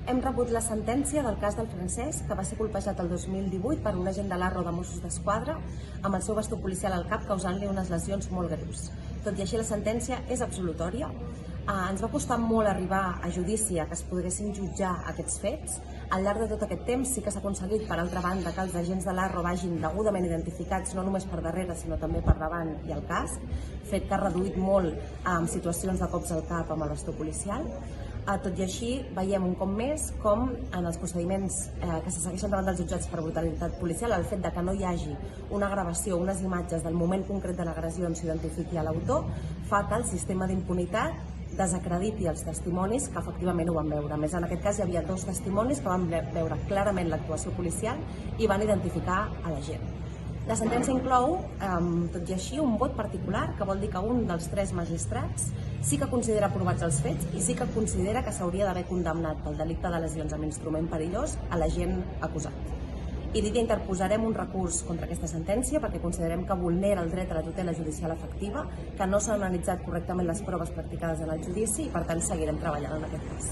Hem rebut la sentència del cas del Francesc, que va ser colpejat el 2018 per un agent de l'Arro de Mossos d'Esquadra amb el seu bastó policial al cap, causant-li unes lesions molt greus. Tot i així, la sentència és absolutòria. Ens va costar molt arribar a judici a que es poguessin jutjar aquests fets. Al llarg de tot aquest temps sí que s'ha aconseguit, per altra banda, que els agents de l'Arro vagin degudament identificats no només per darrere, sinó també per davant i al casc, fet que ha reduït molt situacions de cops al cap amb el bastó policial. Tot i així, veiem un cop més com en els procediments que se segueixen davant dels jutjats per brutalitat policial, el fet de que no hi hagi una gravació, unes imatges del moment concret de l'agressió on s'identifiqui l'autor, fa que el sistema d'impunitat desacrediti els testimonis que efectivament ho van veure. A més, en aquest cas hi havia 2 testimonis que van veure clarament l'actuació policial i van identificar a l'agent. La sentència inclou, tot i així, un vot particular, que vol dir que un dels 3 magistrats sí que considera aprovats els fets i sí que considera que s'hauria d'haver condemnat pel delicte de lesions amb instrument perillós a l'agent acusat. I dit que interposarem un recurs contra aquesta sentència perquè considerem que vulnera el dret a la tutela judicial efectiva, que no s'han analitzat correctament les proves practicades en el judici i, per tant, seguirem treballant en aquest cas.